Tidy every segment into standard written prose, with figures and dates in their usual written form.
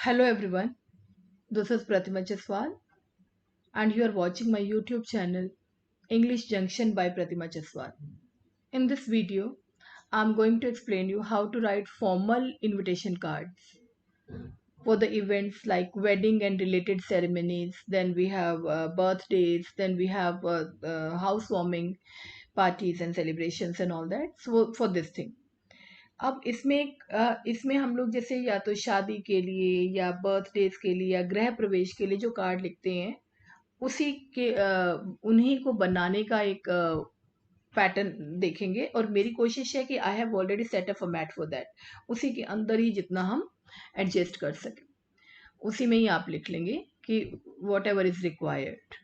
Hello everyone, this is Pratima Jaswal and you are watching my YouTube channel English Junction by Pratima Jaswal. In this video, I'm going to explain you how to write formal invitation cards for the events like wedding and related ceremonies. Then we have birthdays, then we have housewarming parties and celebrations and all that. So for this thing. अब इसमें हम लोग जैसे या तो शादी के लिए या बर्थडेज के लिए या गृह प्रवेश के लिए जो कार्ड लिखते हैं उसी के उन्हीं को बनाने का एक पैटर्न देखेंगे और मेरी कोशिश है कि I have already set a format for that उसी के अंदर ही जितना हम एडजस्ट कर सकें उसी में ही आप लिख लेंगे कि वॉट एवर इज रिक्वायर्ड।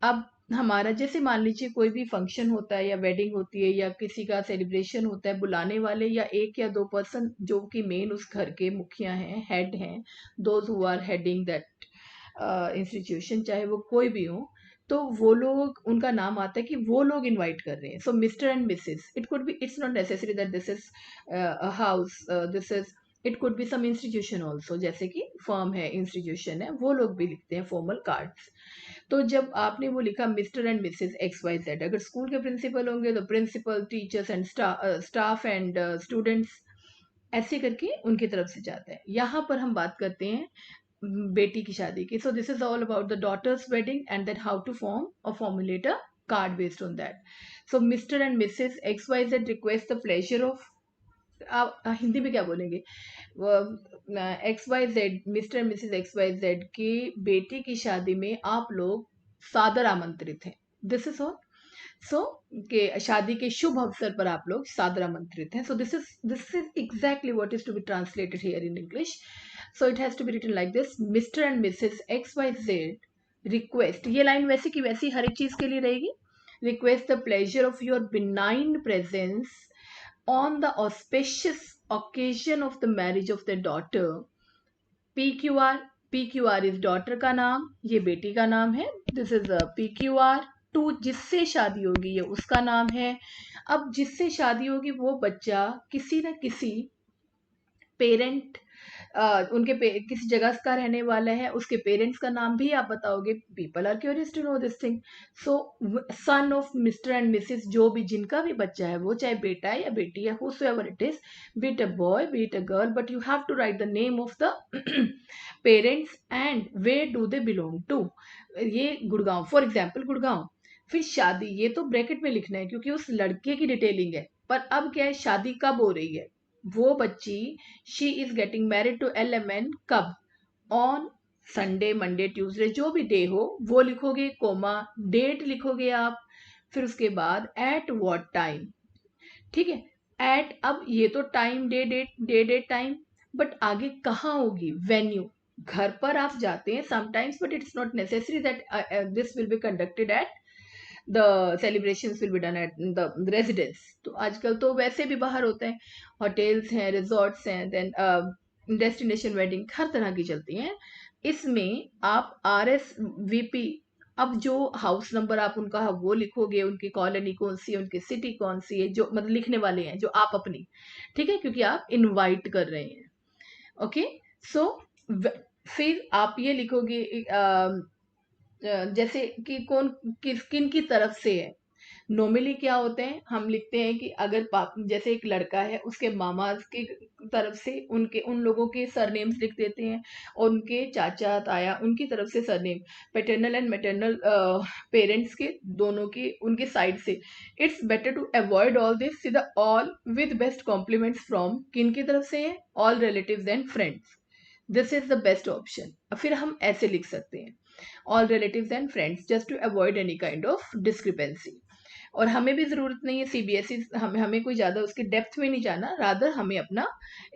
अब हमारा जैसे मान लीजिए कोई भी फंक्शन होता है या वेडिंग होती है या किसी का सेलिब्रेशन होता है, बुलाने वाले या एक या दो पर्सन जो कि मेन उस घर के मुखिया हैं, हेड हैं, those who are heading that institution, चाहे वो कोई भी हो, तो वो लोग उनका नाम आता है कि वो लोग इनवाइट कर रहे हैं। So mister and missus, it could be, it's not necessary that this is house, this is, it could be some institution also, जैसे कि फर्म है, इंस्टीट्यूशन है, वो लोग भी लिखते हैं फॉर्मल कार्ड्स। तो जब आपने वो लिखा Mr and Mrs X Y Z, अगर स्कूल के प्रिंसिपल होंगे तो principal, teachers and staff and students, ऐसे करके उनकी तरफ से जाता है। यहाँ पर हम बात करते हैं बेटी की शादी की। So this is all about the daughter's wedding and that how to form और formulate a card based on that. So mister and Mrs X Y Z request the pleasure of, आप हिंदी में क्या बोलेंगे, X Y Z, mister and Mrs X Y Z की बेटी की शादी में आप लोग सादर आमंत्रित हैं। This is all. सो के शादी के शुभ अवसर पर आप लोग सादर आमंत्रित हैं। So this is exactly what is to be translated here in English. So it has to be written like this, Mr and Mrs X Y Z request, ये लाइन वैसे की वैसी हर एक चीज के लिए रहेगी, request the pleasure of your benign presence on the auspicious occasion of the marriage of their daughter. PQR, PQR is daughter का नाम, ये बेटी का नाम है, दिस इज PQR। टू, जिससे शादी होगी, ये उसका नाम है। अब जिससे शादी होगी वो बच्चा किसी न किसी पेरेंट, किसी जगह का रहने वाला है, उसके पेरेंट्स का नाम भी आप बताओगे। People are curious to know this thing. So son of mister and Mrs, जो भी जिनका भी बच्चा है, वो चाहे बेटा है या बेटी है, whosoever it is, be it a boy, be it a girl, but you have to write the name of the parents and where do they belong to। ये गुड़गांव, फॉर एग्जाम्पल गुड़गांव। फिर शादी, ये तो ब्रैकेट में लिखना है क्योंकि उस लड़के की डिटेलिंग है, पर अब क्या है, शादी कब हो रही है, वो बच्ची, she is getting married to LMN, कब, ऑन संडे, मंडे, ट्यूसडे, जो भी डे हो वो लिखोगे, कोमा, डेट लिखोगे आप, फिर उसके बाद एट व्हाट टाइम। ठीक है, एट, अब ये तो time, day date time, but आगे कहाँ होगी, वेन्यू। घर पर आप जाते हैं sometimes, but it's not necessary that this will be conducted at the celebrations will be done at the residence. तो आजकल तो वैसे भी बाहर होते हैं, होटल्स हैं, रिजॉर्ट्स हैं, देन डेस्टिनेशन वेडिंग हर तरह की चलती हैं। इसमें आप RSVP, अब जो हाउस नंबर आप उनका वो लिखोगे, उनकी कॉलोनी कौन सी है, उनकी सिटी कौन सी है, जो मतलब लिखने वाले हैं जो आप अपनी, ठीक है, क्योंकि आप इनवाइट कर रहे हैं। ओके, सो फिर आप ये लिखोगे जैसे कि कौन किन की तरफ से है। नॉर्मली क्या होते हैं, हम लिखते हैं कि अगर जैसे एक लड़का है, उसके मामा की तरफ से उन लोगों के सरनेम्स लिख देते हैं, और उनके चाचा ताया उनकी तरफ से surname, paternal and maternal parents के दोनों की उनके साइड से। It's better to avoid all this, the all with best compliments from, किन की तरफ से है, all relatives and friends, this is the best option. फिर हम ऐसे लिख सकते हैं, all relatives and friends, just to avoid any kind of discrepancy. और हमें भी जरूरत नहीं है CBSE, हमें कोई ज्यादा उसके डेप्थ में नहीं जाना, रादर हमें अपना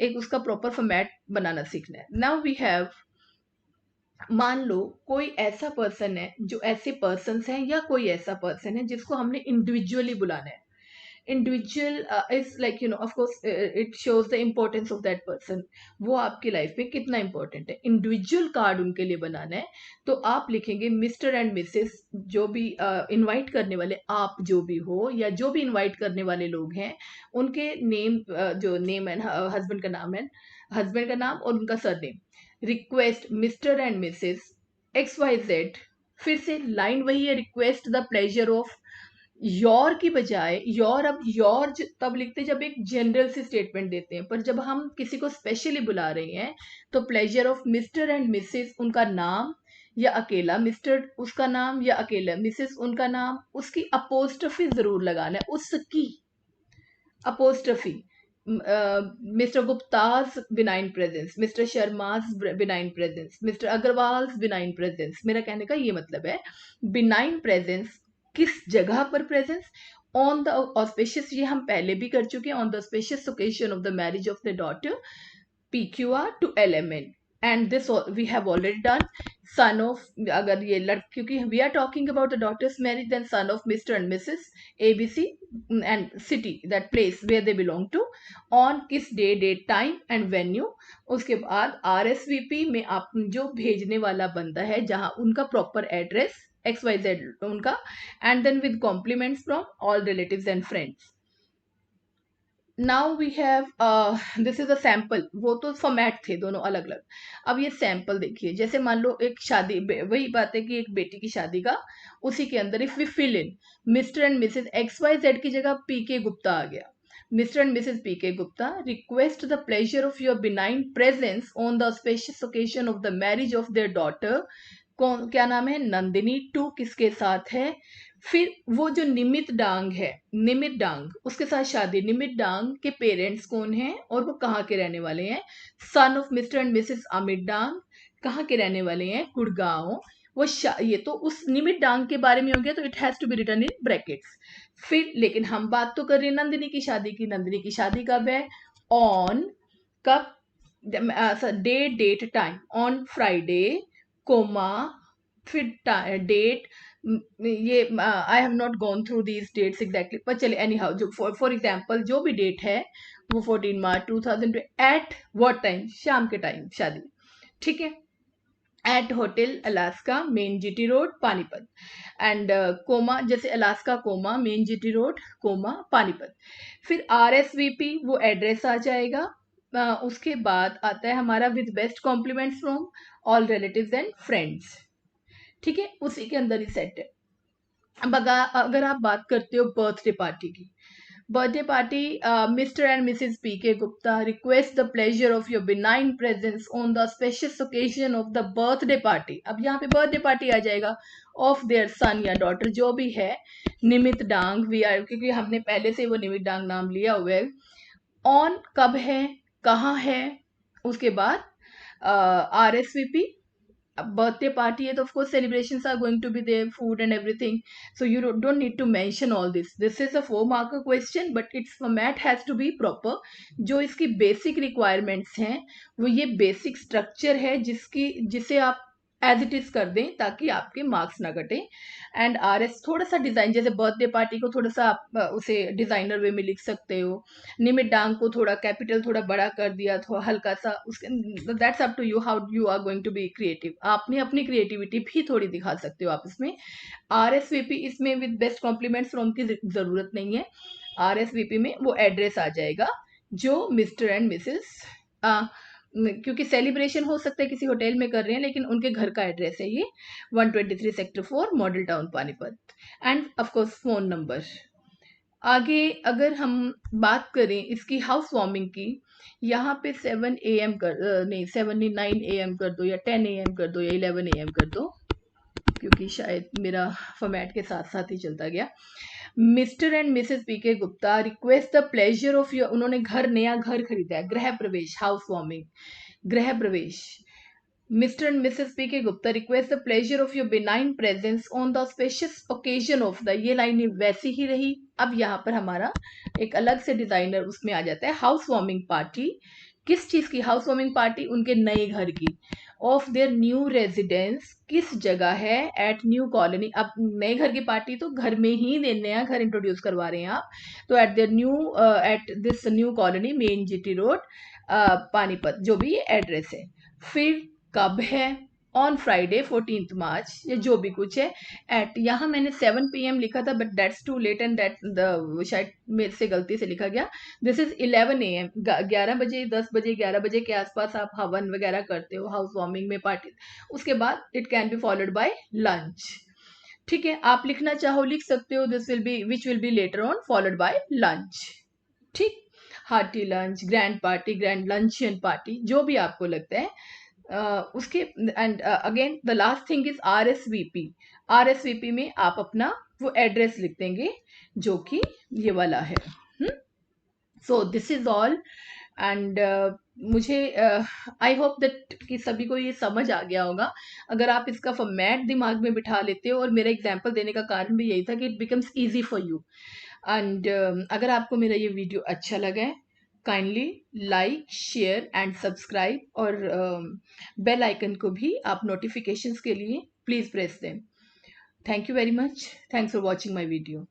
एक उसका प्रॉपर फॉर्मेट बनाना सीखना है। नाउ वी हैव, मान लो कोई ऐसा पर्सन है, जो ऐसे पर्सन हैं या कोई ऐसा पर्सन है जिसको हमने इंडिविजुअली बुलाना है, individual is like of course it shows the importance of that person, वो आपकी लाइफ में कितना इंपॉर्टेंट है। इंडिविजुअल कार्ड उनके लिए बनाना है तो आप लिखेंगे मिस्टर एंड मिसेस, जो भी इनवाइट करने वाले आप जो भी हो या जो भी इनवाइट करने वाले लोग हैं उनके नेम, जो नेम है, हस्बैंड का नाम है, हस्बैंड का नाम और उनका surname. Request mister and Mrs XYZ, फिर से लाइन वही है, request the pleasure of your की बजाय योर, अब योर तब लिखते जब एक जनरल सी स्टेटमेंट देते हैं, पर जब हम किसी को स्पेशली बुला रहे हैं तो pleasure of mister and Mrs, उनका नाम या अकेला मिस्टर उसका नाम या अकेला मिसेस उनका नाम, उसकी अपोस्ट्रोफी जरूर लगाना है, उसकी apostrophe. Mr Gupta's benign presence, Mr Sharma's benign presence, Mr Agarwal benign presence. मेरा कहने का ये मतलब है बिनाइन प्रेजेंस, किस जगह पर प्रेजेंस, ऑन द ऑस्पिशियस, ये हम पहले भी कर चुके हैं, on the auspicious occasion of the marriage of the daughter PQR to LMN, and this we have already done। son of, अगर ये क्योंकि we are talking about the daughter's marriage, then son of Mr. and Mrs. ABC and city, that place where they belong to, on किस day, date, time and venue। उसके बाद RSVP में आप जो भेजने वाला बंदा है जहां उनका प्रॉपर एड्रेस XYZ उनका, and then with compliments from all relatives and friends। Now we have this is a sample, वो तो फॉर्मेट थे दोनों अलग अलग। अब ये सैंपल देखिए, जैसे मान लो एक शादी, वही बात है कि एक बेटी की शादी का, उसी के अंदर if we fill in Mr and Mrs XYZ की जगह PK गुप्ता आ गया। Mr and Mrs PK Gupta request the pleasure of your benign presence on the spacious occasion of the marriage of their daughter, कौन क्या नाम है, नंदिनी टू, किसके साथ है, फिर वो जो निमित डांग है, निमित डांग उसके साथ शादी। निमित डांग के पेरेंट्स कौन हैं और वो कहाँ के रहने वाले हैं, son of mister and missus Amit Dang, कहाँ के रहने वाले हैं, गुड़गांव। वो ये तो उस निमित डांग के बारे में हो गया, तो it has to be written in brackets. फिर लेकिन हम बात तो कर रहे हैं नंदिनी की शादी की। नंदिनी की शादी कब है, ऑन, कब, day date time, on Friday comma, फिर डेट, ये I have not gone through these dates exactly, पर चले एनी हाउ, जो फॉर एग्जाम्पल जो भी डेट है वो 14 मार्च 2000, एट व्हाट टाइम, शाम के टाइम शादी, ठीक है, at hotel Alaska main GT road Panipat, and comma, जैसे Alaska comma main GT road comma Panipat. फिर RSVP वो एड्रेस आ जाएगा। उसके बाद आता है हमारा with best compliments from all relatives and friends, ठीक है, उसी के अंदर ही सेट है। अब अगर आप बात करते हो बर्थडे पार्टी की, birthday party, mister and Mrs PK Gupta request the pleasure of your benign presence on the spacious occasion of the birthday party. अब यहाँ पे बर्थडे पार्टी आ जाएगा ऑफ देयर सन या डॉटर, जो भी है, निमित डांग, वी आर, क्योंकि हमने पहले से वो निमित डांग नाम लिया हुआ है। ऑन कब है, कहाँ है, उसके बाद RSVP। birthday party है तो of course celebrations are going to be there, food and everything, so you don't need to mention all this is a 4 marker question, but its format has to be proper। जो इसकी basic requirements हैं वो ये basic structure है जिसे आप as it is कर दें ताकि आपके मार्क्स ना घटे। एंड RS थोड़ा सा डिजाइन, जैसे बर्थडे पार्टी को थोड़ा सा आप उसे डिजाइनर वे में लिख सकते हो, निमित डांग को थोड़ा कैपिटल थोड़ा बड़ा कर दिया, थोड़ा हल्का सा, उसके that's up to you how you are going to be creative. आपने अपनी क्रिएटिविटी भी थोड़ी दिखा सकते हो आप इसमें। RSVP इसमें विद बेस्ट कॉम्प्लीमेंट्स फ्रॉम की जरूरत नहीं है। RSVP में वो एड्रेस आ जाएगा जो मिस्टर एंड मिसेस, क्योंकि सेलिब्रेशन हो सकता है किसी होटल में कर रहे हैं, लेकिन उनके घर का एड्रेस है ये 123 sector 4 model town Panipat, end of course phone number. आगे अगर हम बात करें इसकी हाउस वार्मिंग की, यहाँ पे 7 AM नहीं 79 AM कर दो, या 10 AM कर दो, या 11 AM कर दो, क्योंकि शायद मेरा फॉर्मेट के साथ साथ ही चलता गया। Mr and Mrs PK Gupta request the pleasure of your, उन्होंने नया घर खरीदा है, गृह प्रवेश, हाउस वार्मिंग, गृह प्रवेश। Mister and Mrs PK Gupta request the pleasure of your benign presence on the spacious occasion of the, ये लाइन वैसी ही रही। अब यहाँ पर हमारा एक अलग से डिजाइनर उसमें आ जाता है, हाउस वार्मिंग पार्टी। किस चीज की हाउस वार्मिंग पार्टी, उनके नए घर की। ऑफ देयर न्यू रेजिडेंस किस जगह है एट न्यू कॉलोनी। अब नए घर की पार्टी तो घर में ही नया घर इंट्रोड्यूस करवा रहे हैं आप, तो eight their new at this new colony main GT road Panipat, जो भी एड्रेस है। फिर कब है, ऑन फ्राइडे 14 मार्च या जो भी कुछ है एट, यहाँ मैंने 7 PM लिखा था but that's too late and that the शायद मेरे से गलती से लिखा गया। दिस इज 11 AM, 11 बजे 10 बजे 11 बजे के आसपास आप हवन वगैरह करते हो, हाउस वार्मिंग में पार्टी, उसके बाद it can be followed by lunch. ठीक है, आप लिखना चाहो लिख सकते हो, this will be which will be later on followed by lunch. ठीक, hearty lunch, grand party, grand luncheon party, जो भी आपको लगता है उसके। And again the last thing is RSVP। RSVP में आप अपना वो एड्रेस लिख देंगे जो कि ये वाला है। सो दिस इज ऑल एंड मुझे आई होप दैट कि सभी को ये समझ आ गया होगा। अगर आप इसका फॉर्मेट दिमाग में बिठा लेते हो, और मेरा एग्जाम्पल देने का कारण भी यही था कि it becomes easy for you. And अगर आपको मेरा ये वीडियो अच्छा लगा है, kindly like share and subscribe, और बेल आइकन को भी आप नोटिफिकेशंस के लिए प्लीज प्रेस दें। Thank you very much, thanks for watching my video.